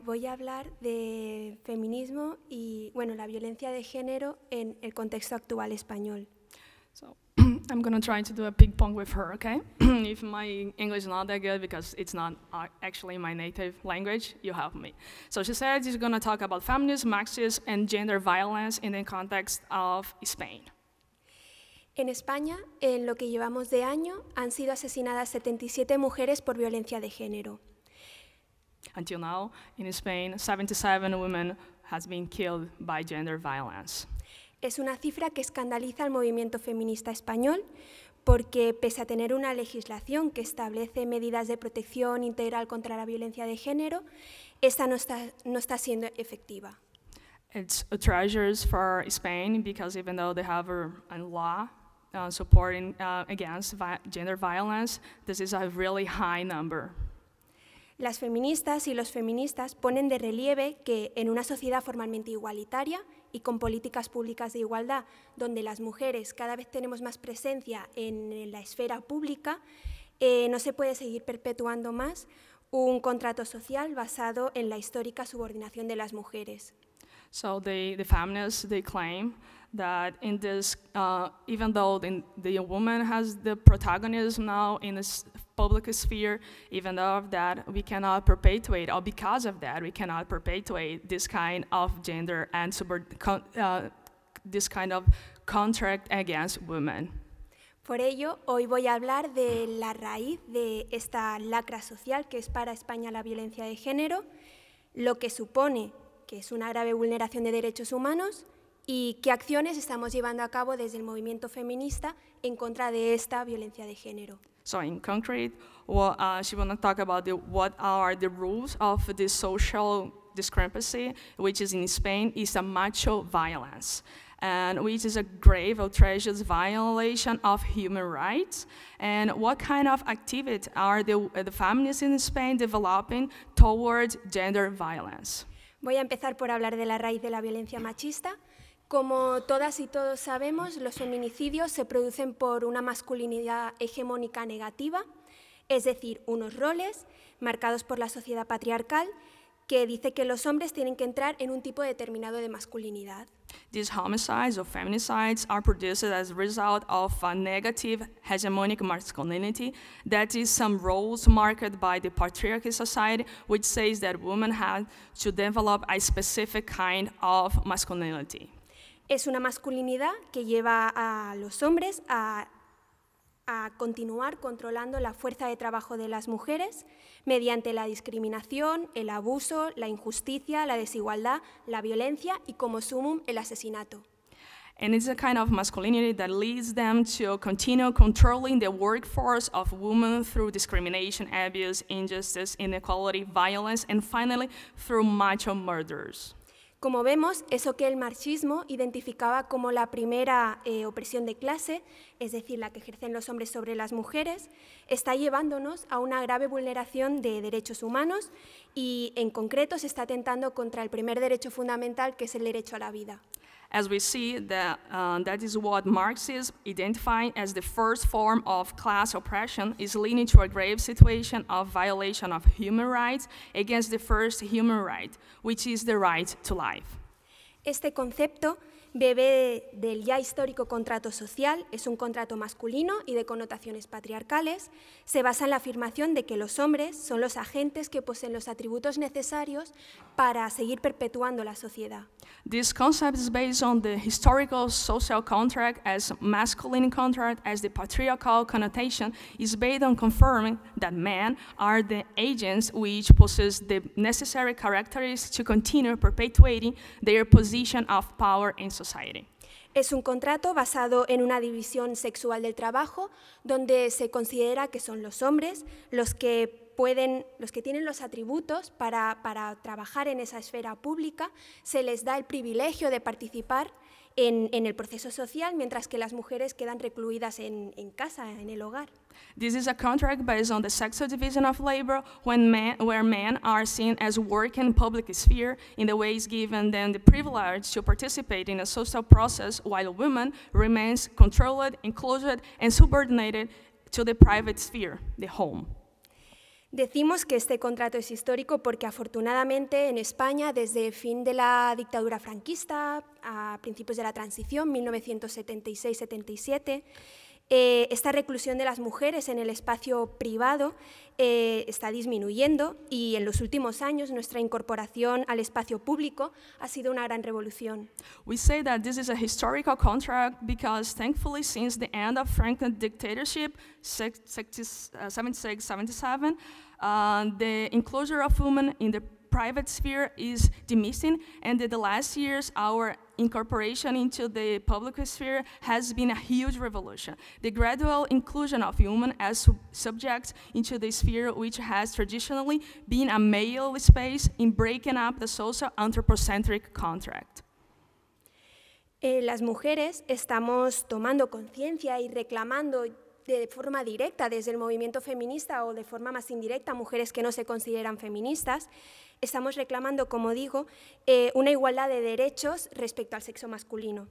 Voy a hablar de feminismo y, bueno, la violencia de género en el contexto actual español. So I'm going to try to do a ping pong with her, okay? If my English is not that good because it's not actually my native language, you help me. So she said she's going to talk about feminism, Marxism, and gender violence in the context of Spain. En España, en lo que llevamos de año, han sido asesinadas 77 mujeres por violencia de género. Until now, in Spain, 77 women has been killed by gender violence. Es una cifra que escandaliza al movimiento feminista español porque, pese a tener una legislación que establece medidas de protección integral contra la violencia de género, esta no está siendo efectiva. It's a treasure for Spain because even though they have a law supporting against gender violence, this is a really high number. Las feministas y los feministas ponen de relieve que en una sociedad formalmente igualitaria y con políticas públicas de igualdad, donde las mujeres cada vez tenemos más presencia en la esfera pública, no se puede seguir perpetuando más un contrato social basado en la histórica subordinación de las mujeres. So the feminists, they claim that in this, even though the woman has the protagonism now in this public sphere, even though that we cannot perpetuate, or because of that, we cannot perpetuate this kind of gender and this kind of contract against women. Por ello, hoy voy a hablar de la raíz de esta lacra social que es para España la violencia de género, lo que supone que es una grave vulneración de derechos humanos y qué acciones estamos llevando a cabo desde el movimiento feminista en contra de esta violencia de género. So in concrete, she want to talk about what are the rules of this social discrepancy, which is in Spain, is a macho violence, and which is a grave, outrageous violation of human rights. And what kind of activity are the feminists in Spain developing towards gender violence? Voy a empezar por hablar de la raíz de la violencia machista. Como todas y todos sabemos, los feminicidios se producen por una masculinidad hegemónica negativa, es decir, unos roles marcados por la sociedad patriarcal que dice que los hombres tienen que entrar en un tipo determinado de masculinidad. These homicides or feminicides are produced as a result of a negative hegemonic masculinity, that is some roles marked by the patriarchal society, which says that women have to develop a specific kind of masculinity. Es una masculinidad que lleva a los hombres a continuar controlando la fuerza de trabajo de las mujeres mediante la discriminación, el abuso, la injusticia, la desigualdad, la violencia y, como sumum, el asesinato. And it's a kind of masculinity that leads them to continue controlling the workforce of women through discrimination, abuse, injustice, inequality, violence, and finally through macho murders. Como vemos, eso que el marxismo identificaba como la primera opresión de clase, es decir, la que ejercen los hombres sobre las mujeres, está llevándonos a una grave vulneración de derechos humanos y, en concreto, se está atentando contra el primer derecho fundamental, que es el derecho a la vida. As we see, that is what Marxism identifying as the first form of class oppression is leading to a grave situation of violation of human rights against the first human right, which is the right to life. Este concepto bebe del ya histórico contrato social, es un contrato masculino y de connotaciones patriarcales, se basa en la afirmación de que los hombres son los agentes que poseen los atributos necesarios para seguir perpetuando la sociedad. This concept is based on the historical social contract as masculine contract, as the patriarchal connotation is based on confirming that men are the agents which possess the necessary characteristics to continue perpetuating their position of power in society. Es un contrato basado en una división sexual del trabajo, donde se considera que son los hombres los que tienen los atributos para trabajar en esa esfera pública, se les da el privilegio de participar en el proceso social, mientras que las mujeres quedan recluidas en casa, en el hogar. This is a contract based on the sexual division of labor, where men are seen as working in public sphere in the ways given them the privilege to participate in a social process, while women remains controlled, enclosed, and subordinated to the private sphere, the home. Decimos que este contrato es histórico porque afortunadamente en España, desde el fin de la dictadura franquista, a principios de la transición, 1976-77, esta reclusión de las mujeres en el espacio privado está disminuyendo y en los últimos años nuestra incorporación al espacio público ha sido una gran revolución. We say that this is a historical contract because thankfully since the end of Franco's dictatorship, 76-77, the inclusion of women in the private sphere is diminishing, and in the last years our incorporation into the public sphere has been a huge revolution. The gradual inclusion of women as subjects into the sphere, which has traditionally been a male space, in breaking up the social anthropocentric contract. Las mujeres estamos tomando conciencia y reclamando de forma directa desde el movimiento feminista o de forma más indirecta mujeres que no se consideran feministas, estamos reclamando, como digo, una igualdad de derechos respecto al sexo masculino.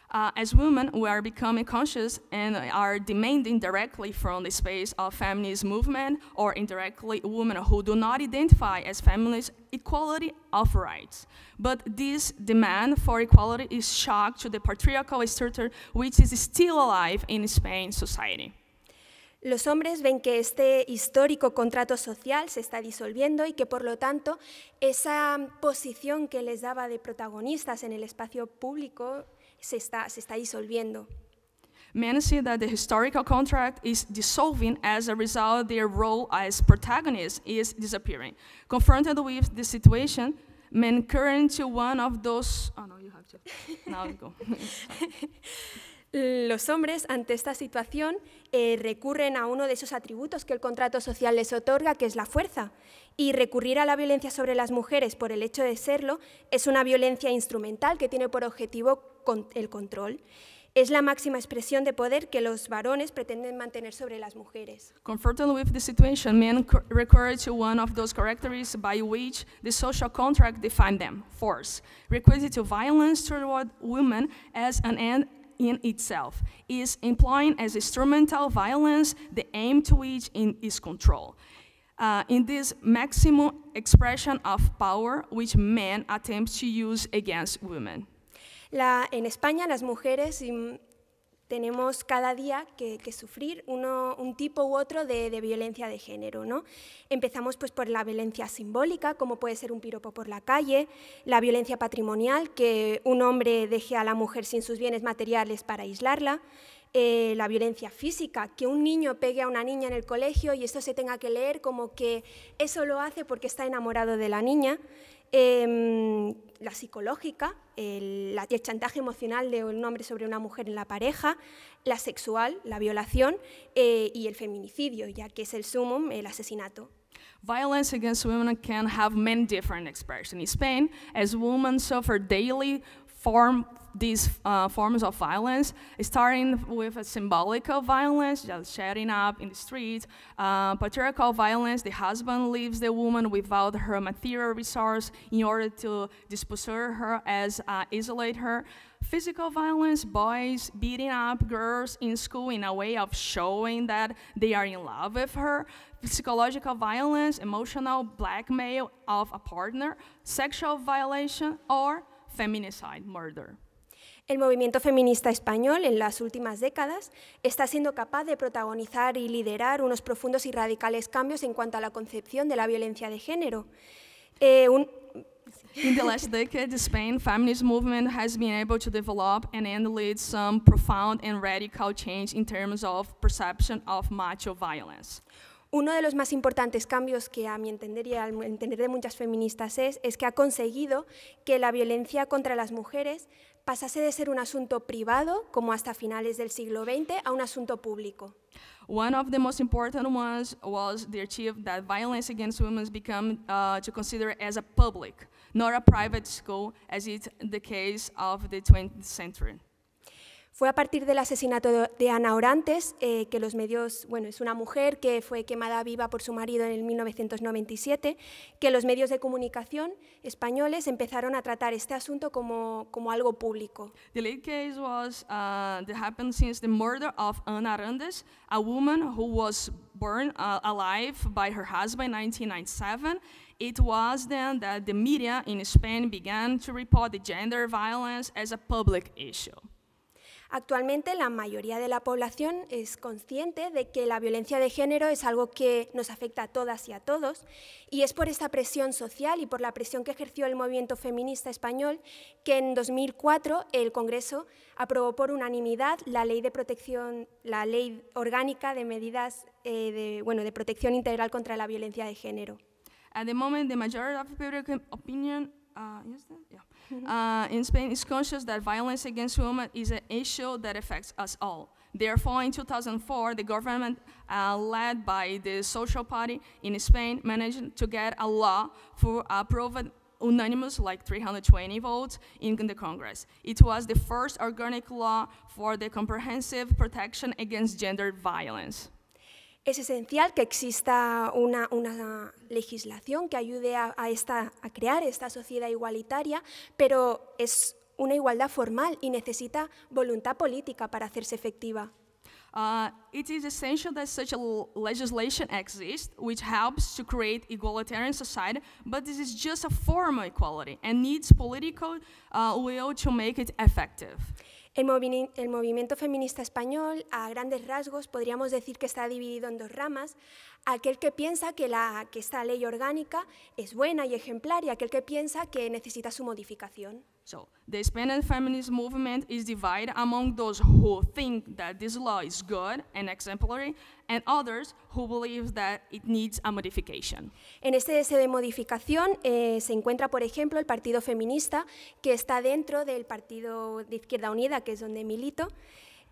As women, we are becoming conscious and are demanding directly from the space of feminist movement or indirectly women who do not identify as feminists equality of rights. But this demand for equality is shock to the patriarchal structure which is still alive in Spain society. Los hombres ven que este histórico contrato social se está disolviendo y que, por lo tanto, esa posición que les daba de protagonistas en el espacio público se está disolviendo. Men see that the historical contract is dissolving as a result their role as protagonists is disappearing. Confronted with the situation, men turn to one of those... Oh, no, you have to. Now go. Los hombres, ante esta situación, recurren a uno de esos atributos que el contrato social les otorga, que es la fuerza. Y recurrir a la violencia sobre las mujeres por el hecho de serlo es una violencia instrumental que tiene por objetivo el control. Es la máxima expresión de poder que los varones pretenden mantener sobre las mujeres. Confronted with the situation, men recur to one of those characteristics by which the social contract defines them: force. Recurring to violence toward women as an end in itself is implying as instrumental violence, the aim to which is control. In this maximum expression of power which men attempt to use against women. En España las mujeres tenemos cada día que sufrir un tipo u otro de violencia de género, ¿no? Empezamos pues, por la violencia simbólica, como puede ser un piropo por la calle, la violencia patrimonial, que un hombre deje a la mujer sin sus bienes materiales para aislarla, la violencia física, que un niño pegue a una niña en el colegio y esto se tenga que leer como que eso lo hace porque está enamorado de la niña, la psicológica, el chantaje emocional de un hombre sobre una mujer en la pareja, la sexual, la violación y el feminicidio, ya que es el sumum, el asesinato. Violence against women can have many different expressions. In Spain, as women suffer daily these forms of violence, starting with a symbolical violence, just shutting up in the street, patriarchal violence, the husband leaves the woman without her material resource in order to dispose her as isolate her. Physical violence, boys beating up girls in school in a way of showing that they are in love with her. Psychological violence, emotional blackmail of a partner, sexual violation, or feminicide, murder. El movimiento feminista español en las últimas décadas está siendo capaz de protagonizar y liderar unos profundos y radicales cambios en cuanto a la concepción de la violencia de género. In the last decade, the Spain feminist movement has been able to develop and lead some profound and radical change in terms of perception of macho violence. Uno de los más importantes cambios que a mi entender y al entender de muchas feministas es que ha conseguido que la violencia contra las mujeres pasase de ser un asunto privado, como hasta finales del siglo XX, a un asunto público. One of the most important ones was the achieve that violence against women become to consider as a public, not a private school, as is the case of the 20th century. Fue a partir del asesinato de Ana Orantes que los medios, bueno, es una mujer que fue quemada viva por su marido en el 1997, que los medios de comunicación españoles empezaron a tratar este asunto como algo público. The lead case was that happened since the murder of Ana Arantes, a woman who was burned alive by her husband in 1997. It was then that the media in Spain began to report the gender violence as a public issue. Actualmente la mayoría de la población es consciente de que la violencia de género es algo que nos afecta a todas y a todos, y es por esta presión social y por la presión que ejerció el movimiento feminista español que en 2004 el Congreso aprobó por unanimidad la Ley Orgánica de Medidas de Protección Integral contra la Violencia de Género. At the moment, the majority of public opinion in Spain is conscious that violence against women is an issue that affects us all. Therefore, in 2004, the government, led by the Social Party in Spain, managed to get a law for approved unanimous, like 320 votes, in the Congress. It was the first organic law for the comprehensive protection against gender violence. Es esencial que exista una legislación que ayude a crear esta sociedad igualitaria, pero es una igualdad formal y necesita voluntad política para hacerse efectiva. It is essential that such a legislation exists, which helps to create egalitarian society, but this is just a formal equality and needs political will to make it effective. El movimiento feminista español, a grandes rasgos, podríamos decir que está dividido en dos ramas: aquel que piensa que esta ley orgánica es buena y ejemplar, y aquel que piensa que necesita su modificación. So, the Spanish feminist movement is divided among those who think that this law is good and exemplary, and others who believe that it needs a modification. En este deseo de modificación se encuentra, por ejemplo, el Partido Feminista, que está dentro del Partido de Izquierda Unida, que es donde milito,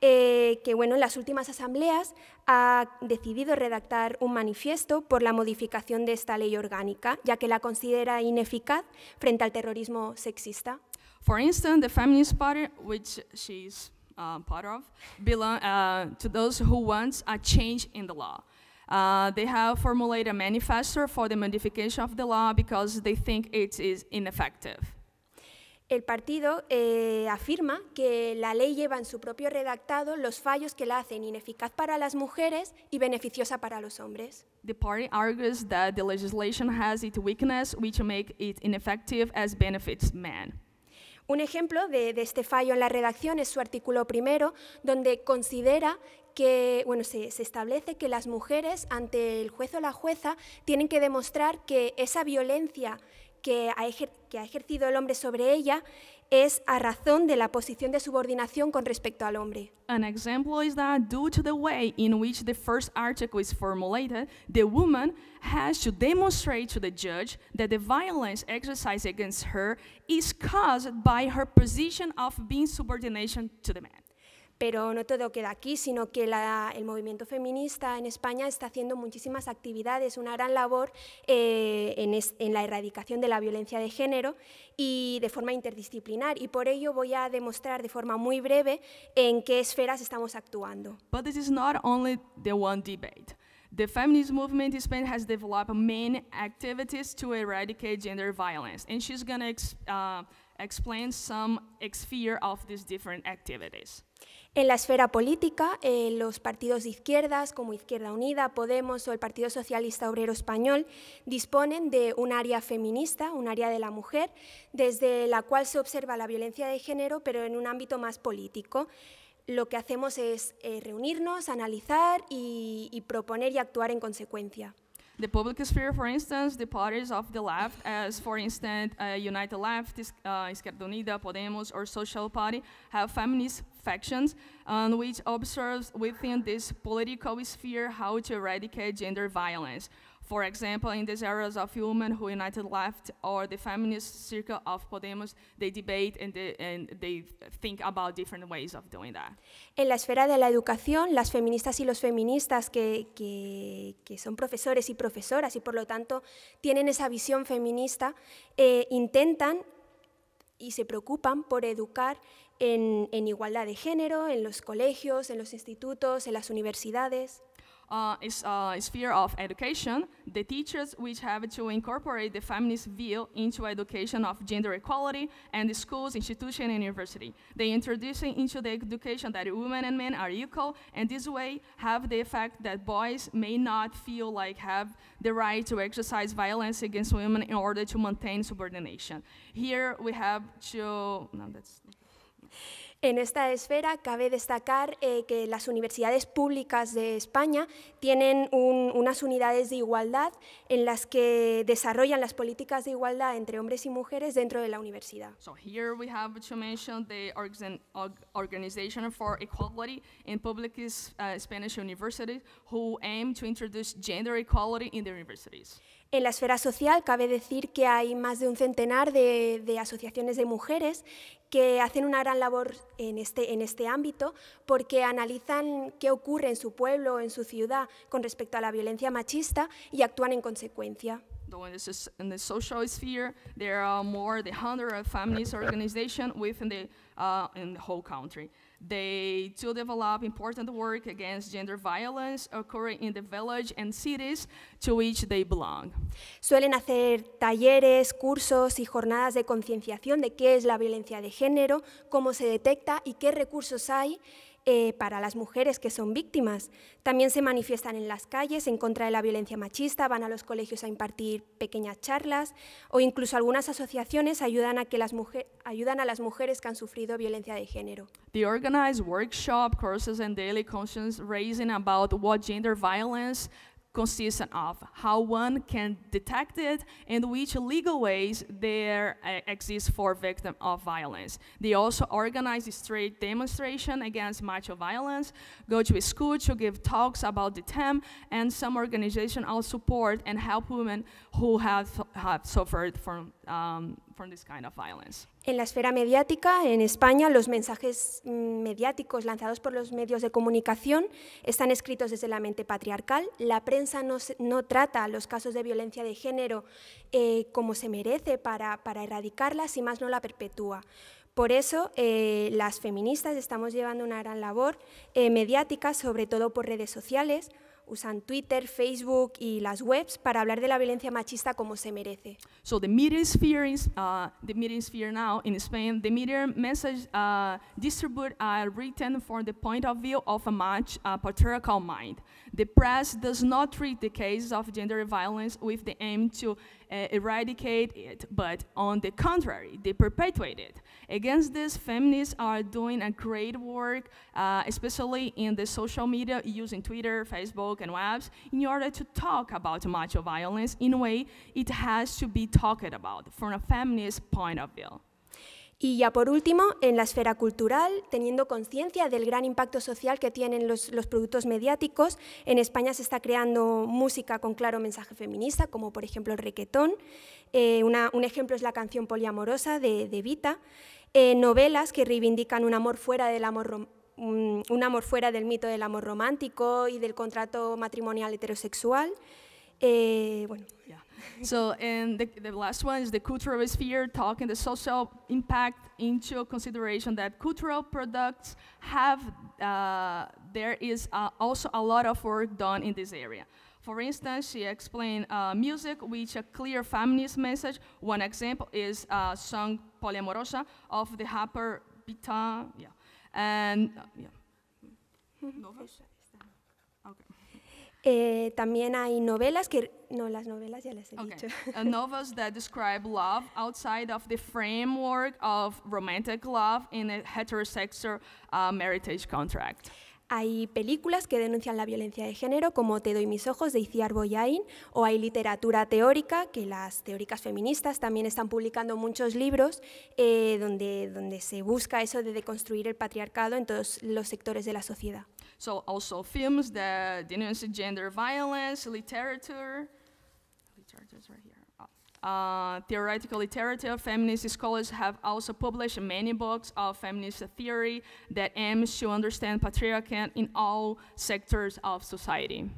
que en las últimas asambleas ha decidido redactar un manifiesto por la modificación de esta ley orgánica, ya que la considera ineficaz frente al terrorismo sexista. For instance, the Feminist Party, which she's part of, belong to those who want a change in the law. They have formulated a manifesto for the modification of the law because they think it is ineffective. El partido afirma que la ley lleva en su propio redactado los fallos que la hacen ineficaz para las mujeres y beneficiosa para los hombres. The party argues that the legislation has its weakness, which make it ineffective as benefits men. Un ejemplo de este fallo en la redacción es su artículo 1, donde considera que, se establece que las mujeres ante el juez o la jueza tienen que demostrar que esa violencia que ha ejercido el hombre sobre ella es a razón de la posición de subordinación con respecto al hombre. An example is that due to the way in which the first article is formulated, the woman has to demonstrate to the judge that the violence exercised against her is caused by her position of being subordination to the man. Pero no todo queda aquí, sino que el movimiento feminista en España está haciendo muchísimas actividades, una gran labor en la erradicación de la violencia de género y de forma interdisciplinar. Y por ello voy a demostrar de forma muy breve en qué esferas estamos actuando. But this is not only the one debate. The feminist movement in Spain has developed many activities to eradicate gender violence, and she's going to explain some sphere of these different activities. En la esfera política, los partidos de izquierdas como Izquierda Unida, Podemos o el Partido Socialista Obrero Español disponen de un área feminista, un área de la mujer, desde la cual se observa la violencia de género, pero en un ámbito más político. Lo que hacemos es reunirnos, analizar y proponer y actuar en consecuencia. The public sphere, for instance, the parties of the left, as for instance, United Left, Izquierda Unida, Podemos, or Social Party, have feminist factions which observes within this political sphere how to eradicate gender violence. For example, in these areas of women who United Left or the feminist circle of Podemos, they debate and they think about different ways of doing that. En la esfera de la educación, las feministas y los feministas que son profesores y profesoras y por lo tanto tienen esa visión feminista, intentan y se preocupan por educar en igualdad de género, en los colegios, en los institutos, en las universidades. Is sphere of education, the teachers which have to incorporate the feminist view into education of gender equality and the schools, institution, and university. They introducing into the education that women and men are equal, and this way have the effect that boys may not feel like have the right to exercise violence against women in order to maintain subordination. Here we have to, no, that's... En esta esfera cabe destacar que las universidades públicas de España tienen unas unidades de igualdad en las que desarrollan las políticas de igualdad entre hombres y mujeres dentro de la universidad. So here we have to mention the Organization for Equality in Public Spanish Universities, who aim to introduce gender equality in the universities. En la esfera social cabe decir que hay más de un centenar de asociaciones de mujeres que hacen una gran labor en este ámbito porque analizan qué ocurre en su pueblo o en su ciudad con respecto a la violencia machista y actúan en consecuencia. In the social sphere, there are more than 100 feminist organizations within in the whole country. They do develop important work against gender violence occurring in the village and cities to which they belong. Suelen hacer talleres, cursos y jornadas de concienciación de qué es la violencia de género, cómo se detecta y qué recursos hay para las mujeres que son víctimas. También se manifiestan en las calles en contra de la violencia machista, van a los colegios a impartir pequeñas charlas o incluso algunas asociaciones ayudan a las mujeres que han sufrido violencia de género. They organize workshop, courses, and daily conscience raising about what gender violence consists of, how one can detect it, and which legal ways there exist for victims of violence. They also organize street demonstration against macho violence, go to a school to give talks about the theme, and some organizations also support and help women who have suffered from this kind of violence. En la esfera mediática, en España, los mensajes mediáticos lanzados por los medios de comunicación están escritos desde la mente patriarcal. La prensa no trata los casos de violencia de género como se merece para erradicarlas y más no la perpetúa. Por eso, las feministas estamos llevando una gran labor mediática, sobre todo por redes sociales. Usan Twitter, Facebook y las webs para hablar de la violencia machista como se merece. So the media sphere now in Spain, the media message distribute written from the point of view of a patriarchal mind. The press does not treat the cases of gender violence with the aim to eradicate it, but on the contrary, they perpetuate it. Against this, feminists are doing a great work, especially in the social media, using Twitter, Facebook, and webs, in order to talk about macho violence in a way it has to be talked about from a feminist point of view. Y ya por último, en la esfera cultural, teniendo conciencia del gran impacto social que tienen los productos mediáticos, en España se está creando música con claro mensaje feminista, como por ejemplo el requetón. Un ejemplo es la canción Poliamorosa de Vita. Novelas que reivindican un amor fuera del mito del amor romántico y del contrato matrimonial heterosexual. Bueno. Yeah. So, and the last one is the cultural sphere, taking the social impact into consideration that cultural products have, there is also a lot of work done in this area. For instance, she explained music with a clear feminist message. One example is song Poliamorosa of the rapper Vita, yeah. And, yeah. Novels? Okay. También hay novelas que... No, las novelas ya las he dicho. Novels that describe love outside of the framework of romantic love in a heterosexual marriage contract. Hay películas que denuncian la violencia de género, como Te doy mis ojos, de Itziar Boyain, o hay literatura teórica, que las teóricas feministas también están publicando muchos libros donde se busca eso de deconstruir el patriarcado en todos los sectores de la sociedad. So also films that denounce gender violence, literature's right here. Theoretical literature, feminist scholars have also published many books of feminist theory that aims to understand patriarchy in all sectors of society.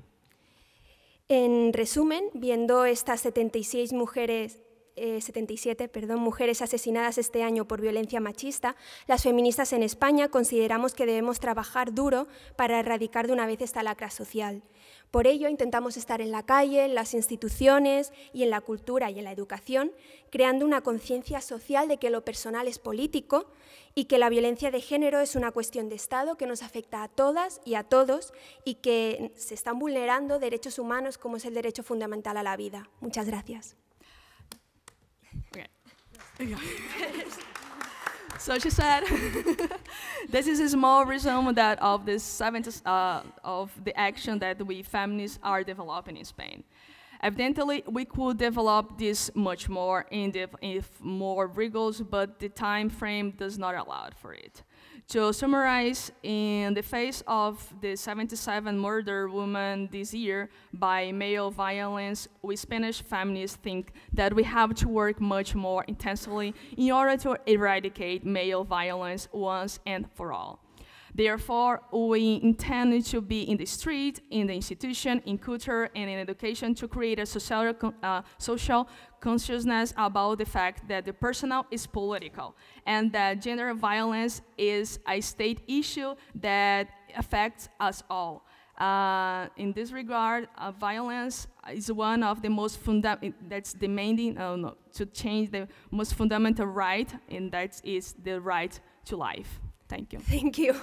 En resumen, viendo estas 76 mujeres 77 mujeres asesinadas este año por violencia machista, las feministas en España consideramos que debemos trabajar duro para erradicar de una vez esta lacra social. Por ello, intentamos estar en la calle, en las instituciones y en la cultura y en la educación, creando una conciencia social de que lo personal es político y que la violencia de género es una cuestión de Estado que nos afecta a todas y a todos y que se están vulnerando derechos humanos como es el derecho fundamental a la vida. Muchas gracias. Okay. So she said, this is a small resume that of the action that we feminists are developing in Spain. Evidently, we could develop this much more if more rigorous, but the time frame does not allow for it. To summarize, in the face of the 77 murdered women this year by male violence, we Spanish feminists think that we have to work much more intensely in order to eradicate male violence once and for all. Therefore, we intend to be in the street, in the institution, in culture, and in education to create a social consciousness about the fact that the personal is political and that gender violence is a state issue that affects us all. In this regard, violence is one of the most that's demanding to change the most fundamental right, and that is the right to life. Thank you. Thank you.